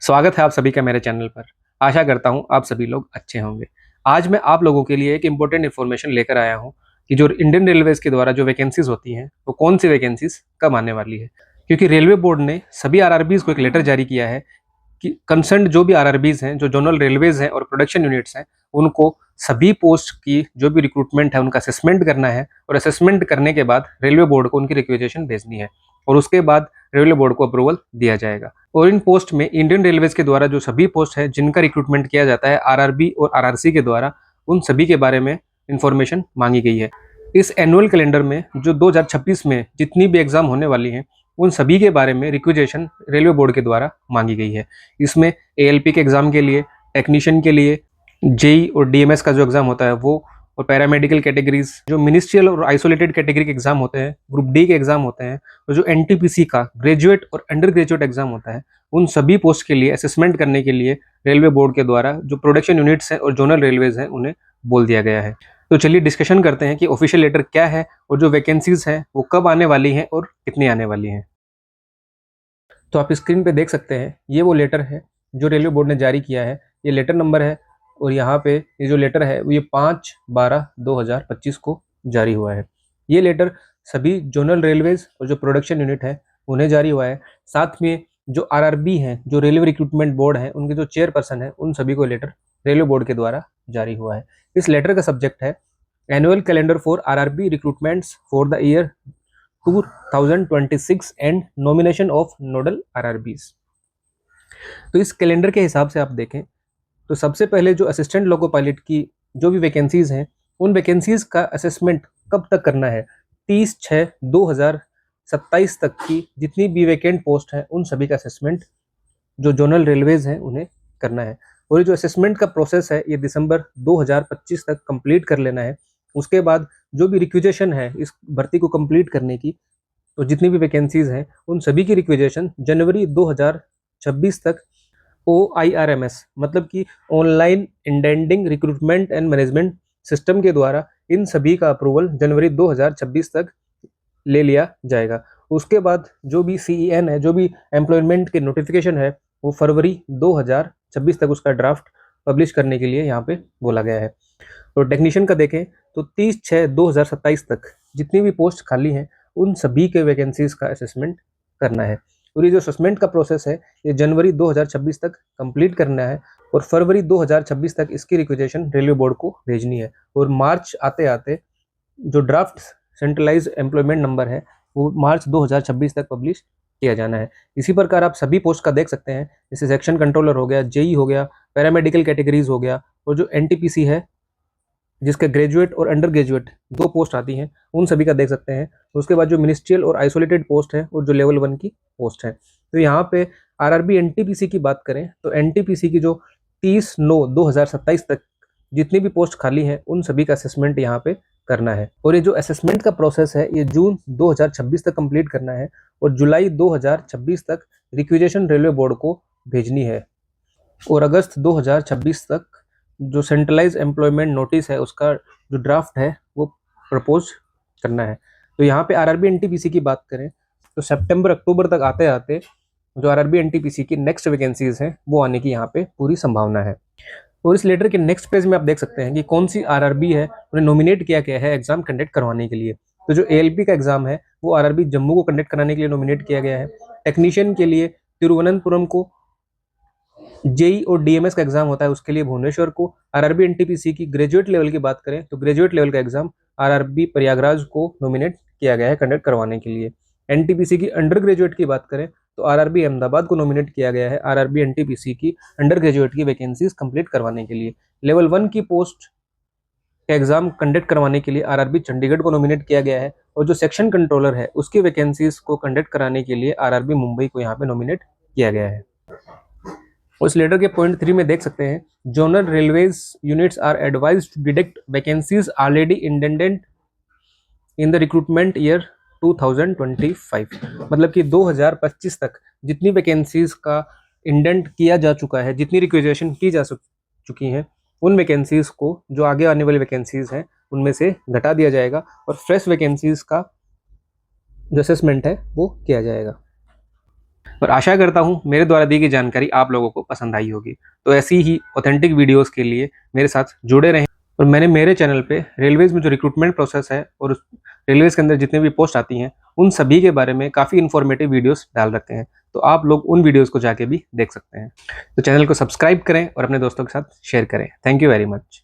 स्वागत है आप सभी का मेरे चैनल पर। आशा करता हूँ आप सभी लोग अच्छे होंगे। आज मैं आप लोगों के लिए एक इम्पोर्टेंट इन्फॉर्मेशन लेकर आया हूँ कि जो इंडियन रेलवेज़ के द्वारा जो वैकेंसीज़ होती हैं, वो कौन-सी वैकेंसीज़ कब आने वाली है। क्योंकि रेलवे बोर्ड ने सभी आरआरबीज़ को एक लेटर जारी किया है कि कंसर्न्ड जो भी आरआरबीज़ हैं, जो ज़ोनल रेलवेज़ हैं और प्रोडक्शन यूनिट्स हैं, उनको सभी पोस्ट की जो भी रिक्रूटमेंट है, उनका असेसमेंट करना है और असेसमेंट करने के बाद रेलवे बोर्ड को उनकी रिक्वेज़ेशन भेजनी है और उसके बाद रेलवे बोर्ड को अप्रूवल दिया जाएगा। और इन पोस्ट में इंडियन रेलवेज़ के द्वारा जो सभी पोस्ट है, जिनका रिक्रूटमेंट किया जाता है आरआरबी और आरआरसी के द्वारा, उन सभी के बारे में इन्फॉर्मेशन माँगी गई है। इस एनुअल कैलेंडर में जो 2026 में जितनी भी एग्ज़ाम होने वाली हैं, उन सभी के बारे में रिक्वेज़ेशन रेलवे बोर्ड के द्वारा माँगी गई है। इसमें एएलपी के एग्ज़ाम के लिए, टेक्नीशियन के लिए, जेईई और डीएमएस का जो एग्ज़ाम होता है वो, और पैरामेडिकल कैटेगरीज़, जो मिनिस्ट्रियल और आइसोलेटेड कैटेगरी के एग्ज़ाम होते हैं, ग्रुप डी के एग्ज़ाम होते हैं, और जो एनटीपीसी का ग्रेजुएट और अंडर ग्रेजुएट एग्ज़ाम होता है, उन सभी पोस्ट के लिए असेसमेंट करने के लिए रेलवे बोर्ड के द्वारा जो प्रोडक्शन यूनिट्स हैं और जोनल रेलवेज़ हैं, उन्हें बोल दिया गया है। तो चलिए डिस्कशन करते हैं कि ऑफिशियल लेटर क्या है और जो वैकेंसीज़ हैं, वो कब आने वाली हैं और कितनी आने वाली हैं। तो आप स्क्रीन पे देख सकते हैं, ये वो लेटर है जो रेलवे बोर्ड ने जारी किया है। ये लेटर नंबर है और यहाँ पे ये जो लेटर है वो ये 5/12/2025 को जारी हुआ है। ये लेटर सभी जोनल रेलवेज़ और जो प्रोडक्शन यूनिट है उन्हें जारी हुआ है। साथ में जो आरआरबी हैं, जो रेलवे रिक्रूटमेंट बोर्ड है, उनके जो चेयरपर्सन है, उन सभी को लेटर रेलवे बोर्ड के द्वारा जारी हुआ है। इस लेटर का सब्जेक्ट है annual calendar for RRB recruitments for the year 2026 and nomination of nodal RRBs. तो इस कैलेंडर के हिसाब से आप देखें तो सबसे पहले जो असिस्टेंट लोको पायलट की जो भी वैकेंसीज हैं, उन वैकेंसीज का असेसमेंट कब तक करना है? 30/6/2027 तक की जितनी भी वैकेंट पोस्ट हैं, उन सभी का असेसमेंट जो जोनल रेलवेज हैं उन्हें करना है। और ये जो असेसमेंट का प्रोसेस है, ये दिसंबर 2025 तक कंप्लीट कर लेना है। उसके बाद जो भी रिक्विजेशन है इस भर्ती को कंप्लीट करने की, तो जितनी भी वैकेंसीज हैं उन सभी की रिक्विजेशन जनवरी 2026 तक OIRMS मतलब कि online indenting recruitment and management system के द्वारा इन सभी का अप्रूवल जनवरी 2026 तक ले लिया जाएगा। उसके बाद जो भी CEN है, जो भी एम्प्लॉयमेंट के नोटिफिकेशन है, वो फरवरी 2026 तक उसका ड्राफ्ट पब्लिश करने के लिए यहाँ पे बोला गया है। और टेक्नीशियन का देखें तो 30/6/2027 तक जितनी भी पोस्ट खाली हैं, उन सभी के वैकेंसीज का असेसमेंट करना है। और ये जो असेसमेंट का प्रोसेस है, ये जनवरी 2026 तक कंप्लीट करना है और फरवरी 2026 तक इसकी रिक्वेजेशन रेलवे बोर्ड को भेजनी है। और मार्च आते आते जो ड्राफ्ट सेंट्रलाइज एम्प्लॉयमेंट नंबर है, वो मार्च 2026 तक पब्लिश किया जाना है। इसी प्रकार आप सभी पोस्ट का देख सकते हैं, जैसे सेक्शन कंट्रोलर हो गया, जेई हो गया, पैरामेडिकल कैटेगरीज हो गया, और जो एनटीपीसी है जिसके ग्रेजुएट और अंडर ग्रेजुएट 2 पोस्ट आती हैं, उन सभी का देख सकते हैं। उसके बाद जो मिनिस्ट्रियल और आइसोलेटेड पोस्ट है और जो लेवल 1 की पोस्ट है। तो यहाँ पे आरआरबी एनटीपीसी की बात करें तो एनटीपीसी की जो 30/9/2027 तक जितनी भी पोस्ट खाली हैं, उन सभी का असेसमेंट यहाँ पे करना है। और ये जो असेसमेंट का प्रोसेस है, ये जून 2026 तक कंप्लीट करना है और जुलाई 2026 तक रिक्विजेशन रेलवे बोर्ड को भेजनी है। और अगस्त 2026 तक जो सेंट्रलाइज एम्प्लॉयमेंट नोटिस है, उसका जो ड्राफ्ट है वो प्रपोज करना है। तो यहाँ पे आरआरबी एनटीपीसी की बात करें तो सितंबर अक्टूबर तक आते आते जो आरआरबी एनटीपीसी की नेक्स्ट वैकेंसीज हैं, वो आने की यहाँ पे पूरी संभावना है। और इस लेटर के नेक्स्ट पेज में आप देख सकते हैं कि कौन सी आरआरबी है, उन्हें नॉमिनेट किया गया है एग्जाम कंडक्ट करवाने के लिए। तो जो एएलपी का एग्जाम है, वो आरआरबी जम्मू को कंडक्ट कराने के लिए नॉमिनेट किया गया है। टेक्नीशियन के लिए तिरुवनंतपुरम को, जेई और डीएमएस का एग्जाम होता है उसके लिए भुवनेश्वर को। आरआरबी एनटीपीसी की ग्रेजुएट लेवल की बात करें तो ग्रेजुएट लेवल का एग्जाम आरआरबी प्रयागराज को नॉमिनेट किया गया है कंडक्ट करवाने के लिए। एनटीपीसी की अंडर ग्रेजुएट की बात करें तो आरआरबी अहमदाबाद को नॉमिनेट किया गया है आरआरबी एनटीपीसी की अंडर ग्रेजुएट की वैकेंसीज कंप्लीट करवाने के लिए। लेवल 1 की पोस्ट का एग्जाम कंडक्ट करवाने के लिए आरआरबी चंडीगढ़ को नॉमिनेट किया गया है। और जो सेक्शन कंट्रोलर है, उसकी वैकेंसीज को कंडक्ट कराने के लिए आरआरबी मुंबई को यहाँ पे नॉमिनेट किया गया है। उस लेटर के पॉइंट 3 में देख सकते हैं, zonal railways units are advised to detect vacancies already indented in the recruitment year 2025। मतलब कि 2025 तक जितनी वैकेंसीज का इंडेंट किया जा चुका है, जितनी रिक्वेजेशन की जा चुकी हैं, उन वैकेंसीज को, जो आगे आने वाली वैकेंसीज हैं, उनमें से घटा दिया जाएगा और फ्रेश वैकेंसीज का जो असेसमेंट है वो किया जाएगा। और आशा करता हूँ मेरे द्वारा दी गई जानकारी आप लोगों को पसंद आई होगी। तो ऐसी ही ऑथेंटिक वीडियोस के लिए मेरे साथ जुड़े रहें। और मैंने मेरे चैनल पे रेलवेज़ में जो रिक्रूटमेंट प्रोसेस है और उस रेलवेज़ के अंदर जितने भी पोस्ट आती हैं, उन सभी के बारे में काफ़ी इन्फॉर्मेटिव वीडियोस डाल रखे हैं। तो आप लोग उन वीडियोस को जाके भी देख सकते हैं। तो चैनल को सब्सक्राइब करें और अपने दोस्तों के साथ शेयर करें। Thank you very much.